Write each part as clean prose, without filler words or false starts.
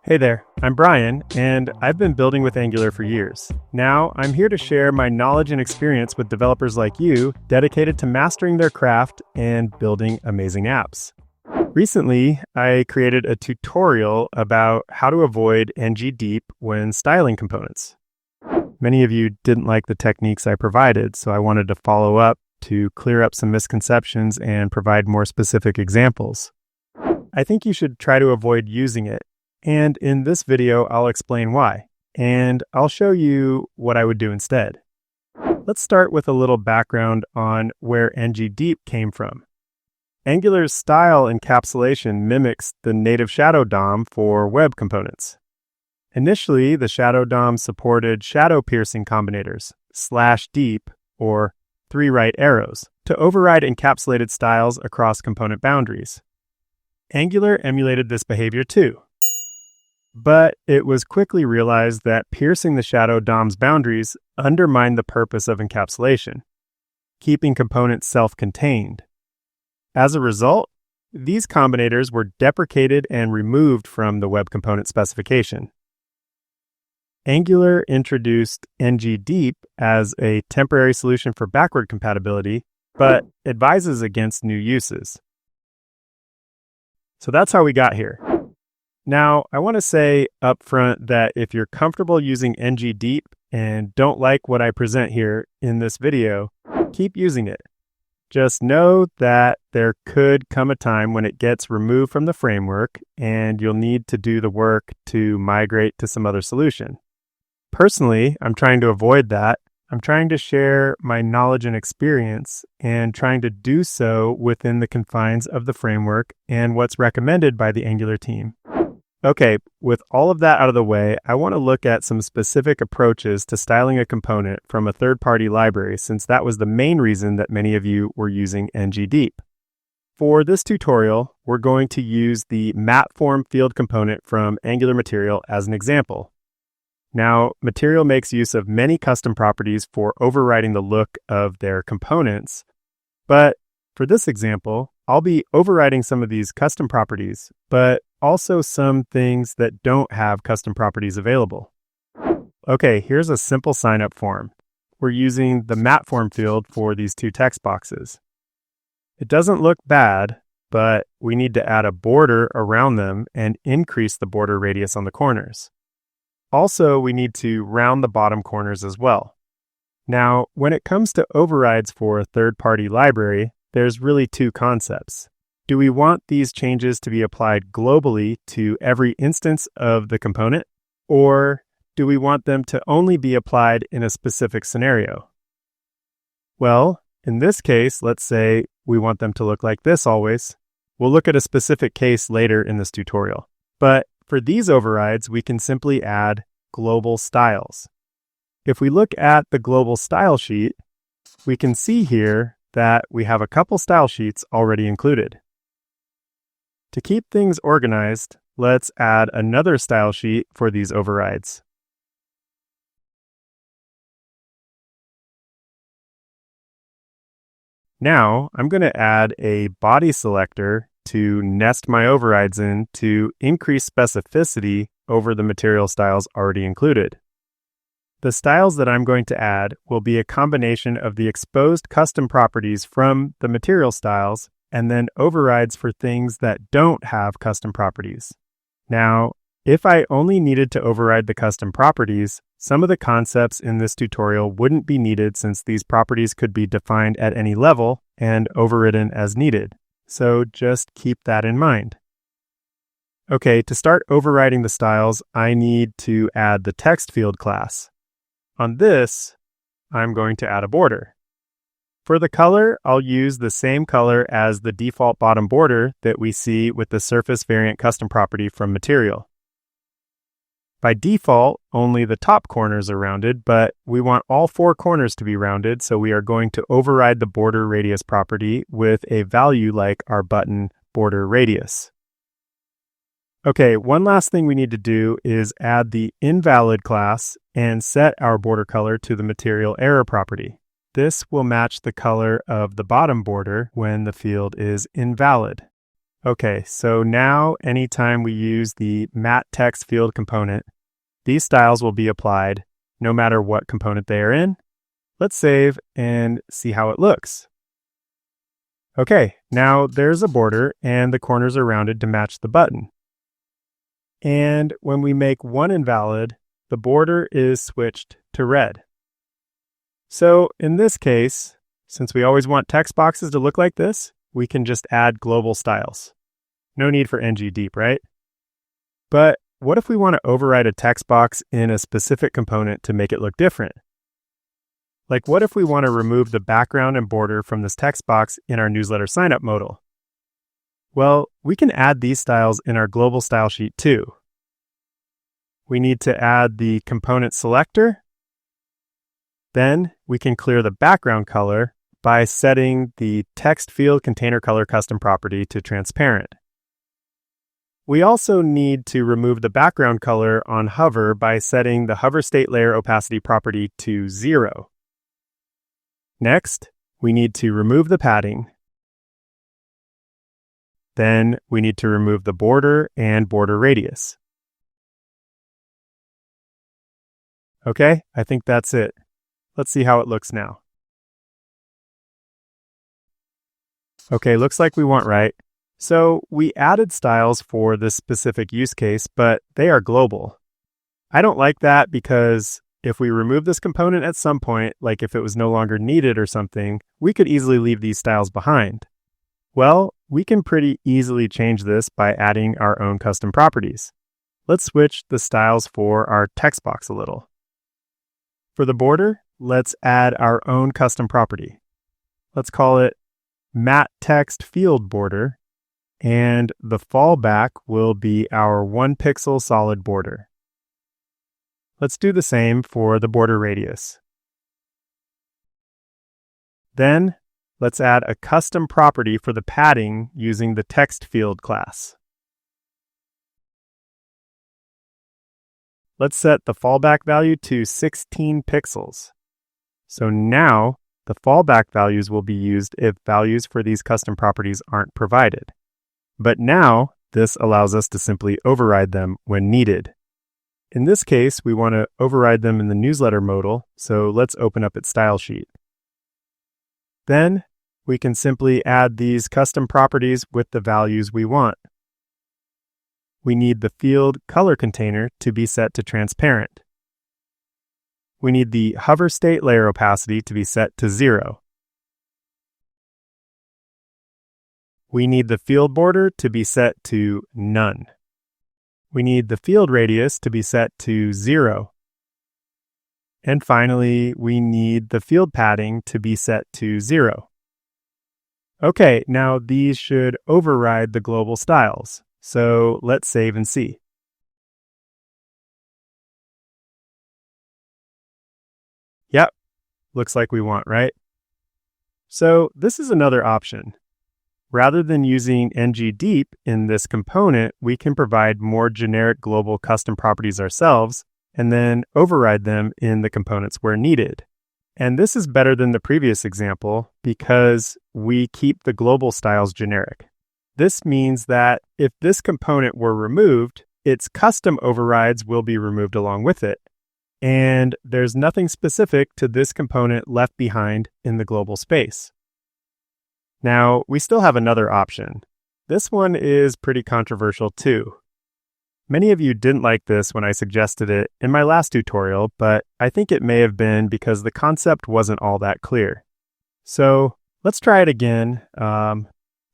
Hey there, I'm Brian, and I've been building with Angular for years. Now, I'm here to share my knowledge and experience with developers like you dedicated to mastering their craft and building amazing apps. Recently, I created a tutorial about how to avoid ng-deep when styling components. Many of you didn't like the techniques I provided, so I wanted to follow up to clear up some misconceptions and provide more specific examples. I think you should try to avoid using it. And in this video, I'll explain why, and I'll show you what I would do instead. Let's start with a little background on where ng-deep came from. Angular's style encapsulation mimics the native shadow DOM for web components. Initially, the shadow DOM supported shadow piercing combinators, /deep, or 3 right arrows, to override encapsulated styles across component boundaries. Angular emulated this behavior too. But it was quickly realized that piercing the shadow DOM's boundaries undermined the purpose of encapsulation, keeping components self-contained. As a result, these combinators were deprecated and removed from the web component specification. Angular introduced ng-deep as a temporary solution for backward compatibility, but advises against new uses. So that's how we got here. Now, I want to say up front that if you're comfortable using ng-deep and don't like what I present here in this video, keep using it. Just know that there could come a time when it gets removed from the framework and you'll need to do the work to migrate to some other solution. Personally, I'm trying to avoid that. I'm trying to share my knowledge and experience and trying to do so within the confines of the framework and what's recommended by the Angular team. Okay, with all of that out of the way, I want to look at some specific approaches to styling a component from a third-party library, since that was the main reason that many of you were using ng-deep. For this tutorial, we're going to use the matform field component from Angular Material as an example. Now, Material makes use of many custom properties for overriding the look of their components, but for this example, I'll be overriding some of these custom properties, but also some things that don't have custom properties available. Okay, here's a simple sign-up form. We're using the matform field for these two text boxes. It doesn't look bad, but we need to add a border around them and increase the border radius on the corners. Also, we need to round the bottom corners as well. Now, when it comes to overrides for a third-party library, there's really two concepts. Do we want these changes to be applied globally to every instance of the component, or do we want them to only be applied in a specific scenario? Well, in this case, let's say we want them to look like this always. We'll look at a specific case later in this tutorial. But for these overrides, we can simply add global styles. If we look at the global style sheet, we can see here that we have a couple style sheets already included. To keep things organized, let's add another style sheet for these overrides. Now, I'm going to add a body selector to nest my overrides in to increase specificity over the material styles already included. The styles that I'm going to add will be a combination of the exposed custom properties from the material styles and then overrides for things that don't have custom properties. Now, if I only needed to override the custom properties, some of the concepts in this tutorial wouldn't be needed since these properties could be defined at any level and overridden as needed. So just keep that in mind. Okay, to start overriding the styles, I need to add the text field class. On this, I'm going to add a border. For the color, I'll use the same color as the default bottom border that we see with the surface variant custom property from Material. By default, only the top corners are rounded, but we want all 4 corners to be rounded, so we are going to override the border radius property with a value like our button border radius. Okay, one last thing we need to do is add the invalid class and set our border color to the material error property. This will match the color of the bottom border when the field is invalid. Okay, so now anytime we use the mat text field component, these styles will be applied no matter what component they are in. Let's save and see how it looks. Okay, now there's a border and the corners are rounded to match the button. And when we make one invalid, the border is switched to red. So in this case, since we always want text boxes to look like this, we can just add global styles. No need for ngDeep, right? But what if we want to override a text box in a specific component to make it look different? Like what if we want to remove the background and border from this text box in our newsletter signup modal? Well, we can add these styles in our global style sheet too. We need to add the component selector. Then we can clear the background color by setting the text field container color custom property to transparent. We also need to remove the background color on hover by setting the hover state layer opacity property to 0. Next, we need to remove the padding. Then we need to remove the border and border radius. Okay, I think that's it. Let's see how it looks now. Okay, looks like we want right. So we added styles for this specific use case, but they are global. I don't like that because if we remove this component at some point, like if it was no longer needed or something, we could easily leave these styles behind. Well, we can pretty easily change this by adding our own custom properties. Let's switch the styles for our text box a little. For the border, let's add our own custom property. Let's call it mat text field border, and the fallback will be our 1 pixel solid border. Let's do the same for the border radius. Then let's add a custom property for the padding using the text field class. Let's set the fallback value to 16 pixels. So now the fallback values will be used if values for these custom properties aren't provided. But now this allows us to simply override them when needed. In this case, we want to override them in the newsletter modal, so let's open up its style sheet. Then we can simply add these custom properties with the values we want. We need the field color container to be set to transparent. We need the hover state layer opacity to be set to 0. We need the field border to be set to none. We need the field radius to be set to 0. And finally, we need the field padding to be set to 0. Okay, now these should override the global styles. So let's save and see. Yep, looks like we want, right? So this is another option. Rather than using ngDeep in this component, we can provide more generic global custom properties ourselves and then override them in the components where needed. And this is better than the previous example because we keep the global styles generic. This means that if this component were removed, its custom overrides will be removed along with it. And there's nothing specific to this component left behind in the global space. Now, we still have another option. This one is pretty controversial too. Many of you didn't like this when I suggested it in my last tutorial, but I think it may have been because the concept wasn't all that clear. So let's try it again.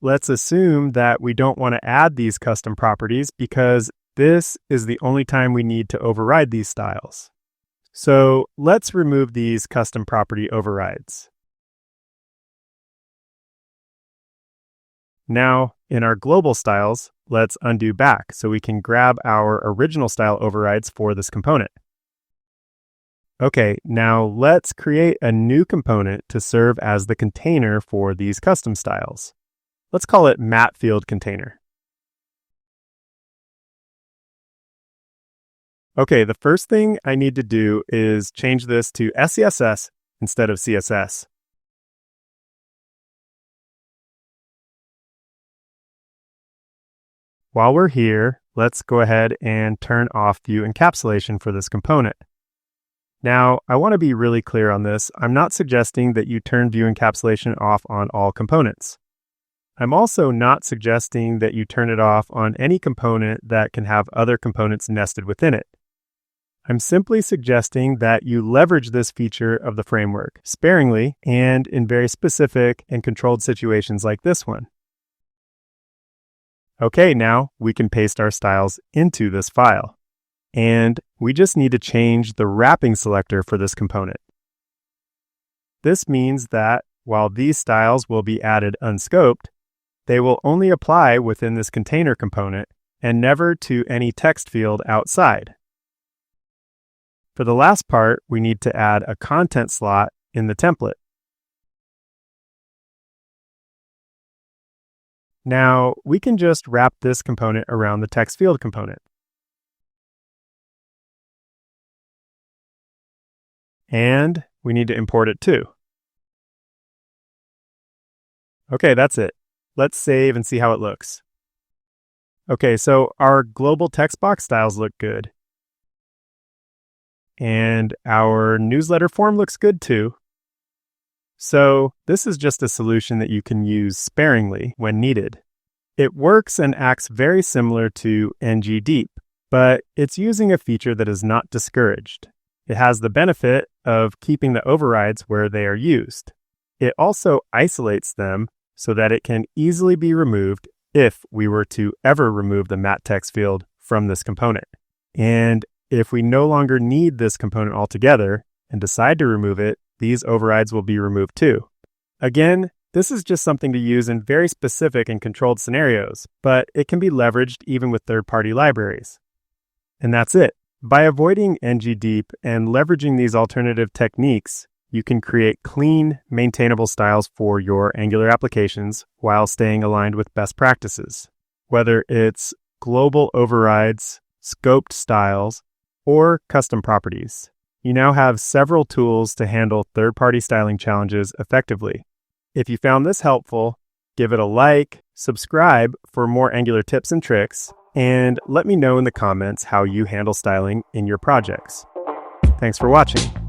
Let's assume that we don't want to add these custom properties because this is the only time we need to override these styles. So let's remove these custom property overrides. Now, in our global styles, let's undo back so we can grab our original style overrides for this component. Okay, now let's create a new component to serve as the container for these custom styles. Let's call it mat field container. Okay, the first thing I need to do is change this to SCSS instead of CSS. While we're here, let's go ahead and turn off view encapsulation for this component. Now, I want to be really clear on this. I'm not suggesting that you turn view encapsulation off on all components. I'm also not suggesting that you turn it off on any component that can have other components nested within it. I'm simply suggesting that you leverage this feature of the framework sparingly and in very specific and controlled situations like this one. Okay, now we can paste our styles into this file. And we just need to change the wrapping selector for this component. This means that while these styles will be added unscoped, they will only apply within this container component and never to any text field outside. For the last part, we need to add a content slot in the template. Now, we can just wrap this component around the text field component. And we need to import it too. Okay, that's it. Let's save and see how it looks. Okay, so our global text box styles look good. And our newsletter form looks good too. So this is just a solution that you can use sparingly when needed. It works and acts very similar to ngDeep, but it's using a feature that is not discouraged. It has the benefit of keeping the overrides where they are used. It also isolates them so that it can easily be removed if we were to ever remove the mat text field from this component. And if we no longer need this component altogether and decide to remove it, these overrides will be removed too. Again, this is just something to use in very specific and controlled scenarios, but it can be leveraged even with third-party libraries. And that's it. By avoiding ngDeep and leveraging these alternative techniques, you can create clean, maintainable styles for your Angular applications while staying aligned with best practices. Whether it's global overrides, scoped styles, or custom properties, you now have several tools to handle third-party styling challenges effectively. If you found this helpful, give it a like, subscribe for more Angular tips and tricks, and let me know in the comments how you handle styling in your projects. Thanks for watching.